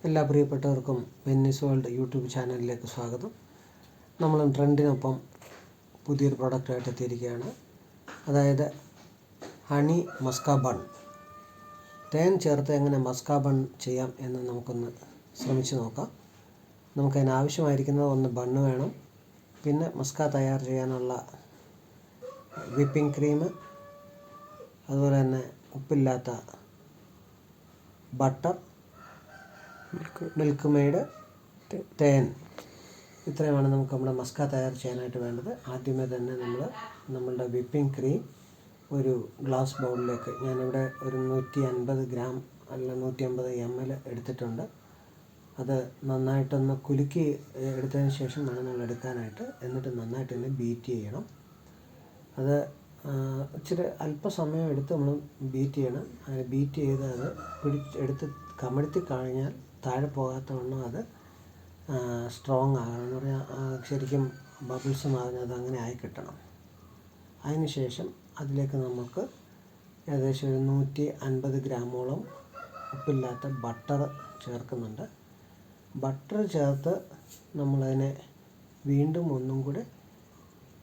എല്ലാ പ്രിയപ്പെട്ടവർക്കും Venice world YouTube ചാനലിലേക്ക് സ്വാഗതം. നമ്മൾ ട്രെൻഡിനൊപ്പം പുതിയൊരു പ്രോഡക്റ്റായിട്ട് എത്തിയിരിക്കുകയാണ്. അതായത് ഹണി മസ്ക ബൺ. തേൻ ചേർത്ത് എങ്ങനെ മസ്ക ബൺ ചെയ്യാം എന്ന് നമുക്കൊന്ന് ശ്രമിച്ച് നോക്കാം. നമുക്കതിന് ആവശ്യമായിരിക്കുന്നത് ഒന്ന് ബണ്ണ് വേണം, പിന്നെ മസ്ക തയ്യാർ ചെയ്യാനുള്ള വിപ്പിംഗ് ക്രീം, അതുപോലെ തന്നെ ഉപ്പില്ലാത്ത ബട്ടർ, മിൽക്ക് മെയ്ഡ്, തേൻ. ഇത്രയുമാണ് നമുക്ക് നമ്മുടെ മസ്ക തയ്യാർ ചെയ്യാനായിട്ട് വേണ്ടത്. ആദ്യമേ തന്നെ നമ്മളുടെ വിപ്പിംഗ് ക്രീം ഒരു ഗ്ലാസ് ബൗളിലേക്ക്, ഞാനിവിടെ ഒരു 150 ഗ്രാം അല്ല 150 ml എടുത്തിട്ടുണ്ട്. അത് നന്നായിട്ടൊന്ന് കുലുക്കി എടുത്തതിന് ശേഷം വേണം നമ്മൾ എടുക്കാനായിട്ട്. എന്നിട്ട് നന്നായിട്ട് തന്നെ ബീറ്റ് ചെയ്യണം. അത് ഇച്ചിരി അല്പസമയം എടുത്ത് നമ്മൾ ബീറ്റ് ചെയ്യണം. അങ്ങനെ ബീറ്റ് ചെയ്ത് അത് എടുത്ത് കമഴ്ത്തി കഴിഞ്ഞാൽ താഴെ പോകാത്ത വണ്ണം അത് സ്ട്രോങ് ആകണം. എന്ന് പറഞ്ഞാൽ ശരിക്കും ബബിൾസ് മാറുന്നത് അങ്ങനെ ആയി കിട്ടണം. അതിന് ശേഷം അതിലേക്ക് നമുക്ക് ഏകദേശം ഒരു 150 ഗ്രാമോളം ഉപ്പില്ലാത്ത ബട്ടർ ചേർക്കുന്നുണ്ട്. ബട്ടർ ചേർത്ത് നമ്മളതിനെ വീണ്ടും ഒന്നും കൂടെ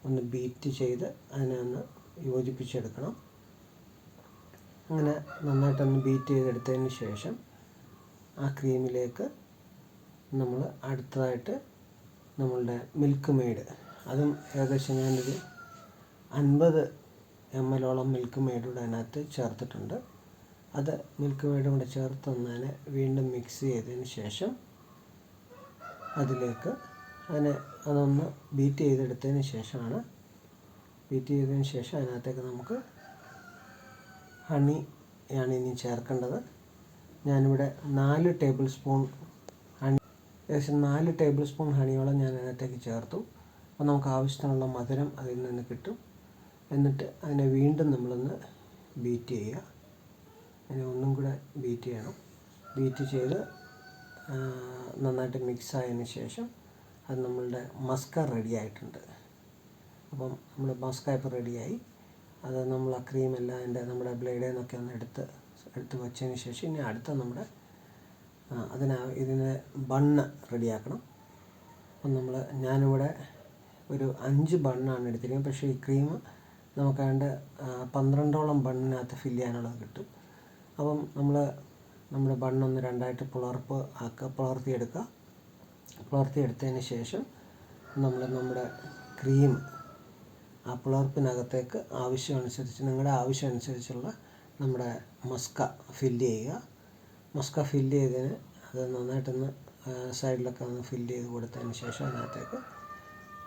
ഒന്ന് ബീറ്റ് ചെയ്ത് അതിനെ ഒന്ന് യോജിപ്പിച്ചെടുക്കണം. അങ്ങനെ നന്നായിട്ടൊന്ന് ബീറ്റ് ചെയ്തെടുത്തതിന് ശേഷം ആ ക്രീമിലേക്ക് നമ്മൾ അടുത്തതായിട്ട് നമ്മളുടെ മിൽക്ക് മെയ്ഡ്, അതും ഏകദേശം ഞാനൊരു 50 ml മിൽക്ക് മെയ്ഡൂടെ അതിനകത്ത് ചേർത്തിട്ടുണ്ട്. അത് മിൽക്ക് മെയ്ഡും കൂടെ ചേർത്തൊന്നതിനെ വീണ്ടും മിക്സ് ചെയ്തതിന് ശേഷം അതിലേക്ക് അതൊന്ന് ബീറ്റ് ചെയ്തെടുത്തതിന് ശേഷമാണ് അതിനകത്തേക്ക് നമുക്ക് ഹണിയാണ് ഇനി ചേർക്കേണ്ടത്. ഞാനിവിടെ 4 ടേബിൾ സ്പൂൺ ഹണി, ഏകദേശം 4 ടേബിൾ സ്പൂൺ ഹണിയോളം ഞാൻ അതിനകത്തേക്ക് ചേർത്തു. അപ്പോൾ നമുക്ക് ആവശ്യത്തിനുള്ള മധുരം അതിൽ നിന്ന് കിട്ടും. എന്നിട്ട് അതിനെ വീണ്ടും നമ്മളൊന്ന് ബീറ്റ് ചെയ്യുക. അതിനെ ഒന്നും കൂടെ ബീറ്റ് ചെയ്യണം. ബീറ്റ് ചെയ്ത് നന്നായിട്ട് മിക്സ് ആയതിന് ശേഷം അത് നമ്മളുടെ മസ്ക റെഡി ആയിട്ടുണ്ട്. അപ്പം നമ്മൾ മസ്ക ഇപ്പോൾ റെഡിയായി. അത് നമ്മൾ ആ ക്രീമെല്ലാം നമ്മുടെ ബ്ലേഡിൽ നിന്നൊക്കെ ഒന്ന് എടുത്ത് വെച്ചതിന് ശേഷം ഇനി അടുത്ത ഇതിന് ബണ്ണ് റെഡിയാക്കണം. അപ്പം ഞാനിവിടെ ഒരു 5 ബണ്ണാണ് എടുത്തിരിക്കുന്നത്. പക്ഷേ ഈ ക്രീം നമുക്ക് 12ഓളം ബണ്ണിനകത്ത് ഫില്ല് ചെയ്യാനുള്ളത് കിട്ടും. അപ്പം നമ്മുടെ ബണ്ണൊന്ന് രണ്ടായിട്ട് പിളർത്തിയെടുത്തതിന് ശേഷം നമ്മുടെ ക്രീം ആ പിളർപ്പിനകത്തേക്ക് നിങ്ങളുടെ ആവശ്യമനുസരിച്ചുള്ള നമ്മുടെ മസ്ക ഫില്ല് ചെയ്യുക. മസ്ക ഫില്ല് ചെയ്തതിന് അത് നന്നായിട്ടൊന്ന് സൈഡിലൊക്കെ ഒന്ന് ഫില്ല് ചെയ്ത് കൊടുത്തതിന് ശേഷം അതിനകത്തേക്ക്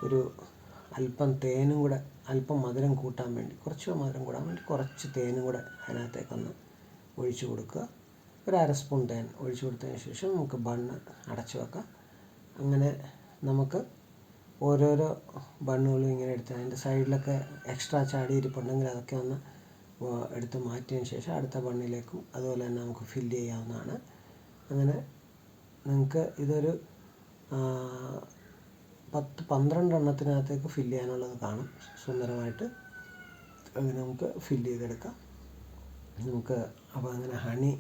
ഒരു അല്പം തേനും കൂടെ, അല്പം മധുരം കൂട്ടാൻ വേണ്ടി, കുറച്ച് തേനും കൂടെ അതിനകത്തേക്കൊന്ന് ഒഴിച്ചു കൊടുക്കുക. ഒരു 1/2 സ്പൂൺ തേൻ ഒഴിച്ചു കൊടുത്തതിന് ശേഷം നമുക്ക് ബണ്ണ് അടച്ചു വെക്കാം. അങ്ങനെ നമുക്ക് ഓരോരോ ബണ്ണുകളും ഇങ്ങനെ എടുത്ത് അതിൻ്റെ സൈഡിലൊക്കെ എക്സ്ട്രാ ചാടിയിരിപ്പുണ്ടെങ്കിൽ അതൊക്കെ ഒന്ന് എടുത്ത് മാറ്റിയതിന് ശേഷം അടുത്ത ബണ്ണിലേക്കും അതുപോലെ തന്നെ നമുക്ക് ഫില്ല് ചെയ്യാവുന്നതാണ്. അങ്ങനെ നിങ്ങൾക്ക് ഇതൊരു 10-12 എണ്ണത്തിനകത്തേക്ക് ഫില്ല് ചെയ്യാനുള്ളത് കാണും സുന്ദരമായിട്ട്. അങ്ങനെ നമുക്ക് ഫില്ല് ചെയ്തെടുക്കാം. അപ്പോൾ അങ്ങനെ ഹണി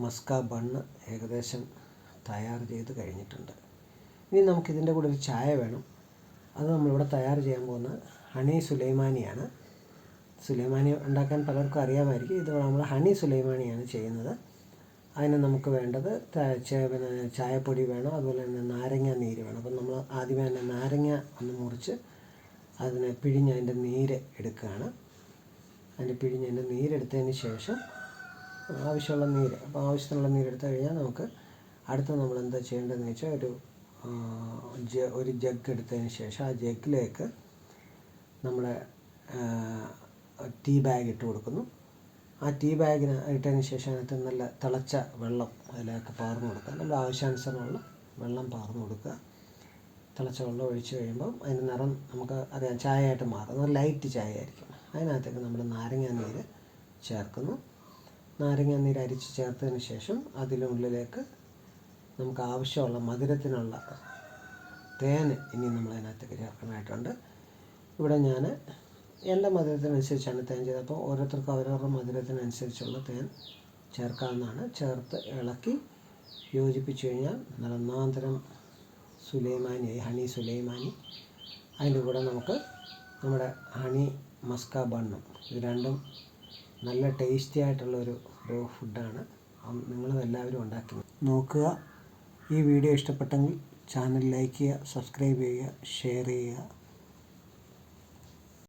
മസ്ക ബണ്ണ് ഏകദേശം തയ്യാർ ചെയ്ത് കഴിഞ്ഞിട്ടുണ്ട്. ഇനി നമുക്കിതിൻ്റെ കൂടെ ഒരു ചായ വേണം. അത് നമ്മളിവിടെ തയ്യാർ ചെയ്യാൻ പോകുന്നത് ഹണി സുലൈമാനിയാണ്. സുലൈമാനി ഉണ്ടാക്കാൻ പലർക്കും അറിയാമായിരിക്കും. ഇത് നമ്മൾ ഹണി സുലൈമാനിയാണ് ചെയ്യുന്നത്. അതിന് നമുക്ക് വേണ്ടത് ചായപ്പൊടി വേണം, അതുപോലെ തന്നെ നാരങ്ങ നീര് വേണം. അപ്പം നമ്മൾ ആദ്യമേ തന്നെ നാരങ്ങ ഒന്ന് മുറിച്ച് അതിനെ പിഴിഞ്ഞതിൻ്റെ നീര് എടുക്കുകയാണ്. പിഴിഞ്ഞതിൻ്റെ നീരെടുത്തതിന് ശേഷം ആവശ്യമുള്ള നീര്, അപ്പോൾ ആവശ്യത്തിനുള്ള നീരെടുത്ത് കഴിഞ്ഞാൽ നമുക്ക് അടുത്ത നമ്മൾ എന്താ ചെയ്യേണ്ടതെന്ന് വെച്ചാൽ ഒരു ജഗ് എടുത്തതിന് ശേഷം ആ ജഗ്ഗിലേക്ക് നമ്മുടെ ടീ ബാഗ് ഇട്ട് കൊടുക്കുന്നു. ആ ടീ ബാഗിന് ഇട്ടതിന് ശേഷം അതിനകത്ത് നല്ല തിളച്ച വെള്ളം അതിലേക്ക് പകർന്നു കൊടുക്കുക. നമ്മുടെ ആവശ്യാനുസരണമുള്ള വെള്ളം പകർന്നു കൊടുക്കുക. തിളച്ച വെള്ളം ഒഴിച്ച് കഴിയുമ്പം അതിൻ്റെ നിറം നമുക്ക് അറിയാം, ചായയായിട്ട് മാറും. അത് ലൈറ്റ് ചായ ആയിരിക്കും. അതിനകത്തേക്ക് നമ്മൾ നാരങ്ങാനീര് ചേർക്കുന്നു. നാരങ്ങാനീര് അരിച്ച് ചേർത്തതിന് ശേഷം അതിനുള്ളിലേക്ക് നമുക്ക് ആവശ്യമുള്ള മധുരത്തിനുള്ള തേൻ ഇനി നമ്മൾ അതിനകത്തേക്ക് ചേർക്കാനായിട്ടുണ്ട്. ഇവിടെ ഞാൻ എൻ്റെ മധുരത്തിനനുസരിച്ചാണ് തേൻ ചെയ്തത്. അപ്പോൾ ഓരോരുത്തർക്കും അവരവരുടെ മധുരത്തിനനുസരിച്ചുള്ള തേൻ ചേർക്കാവുന്നതാണ്. ചേർത്ത് ഇളക്കി യോജിപ്പിച്ച് കഴിഞ്ഞാൽ നല്ല ഒന്നാന്തരം സുലൈമാനി, ഹണി സുലൈമാനി. അതിൻ്റെ കൂടെ നമുക്ക് നമ്മുടെ ഹണി മസ്ക ബണ്ണും. ഇത് രണ്ടും നല്ല ടേസ്റ്റി ആയിട്ടുള്ളൊരു ഫുഡാണ്. നിങ്ങളും എല്ലാവരും ഉണ്ടാക്കി നോക്കുക. ഈ വീഡിയോ ഇഷ്ടപ്പെട്ടെങ്കിൽ ചാനൽ ലൈക്ക് ചെയ്യുക, സബ്സ്ക്രൈബ് ചെയ്യുക, ഷെയർ ചെയ്യുക.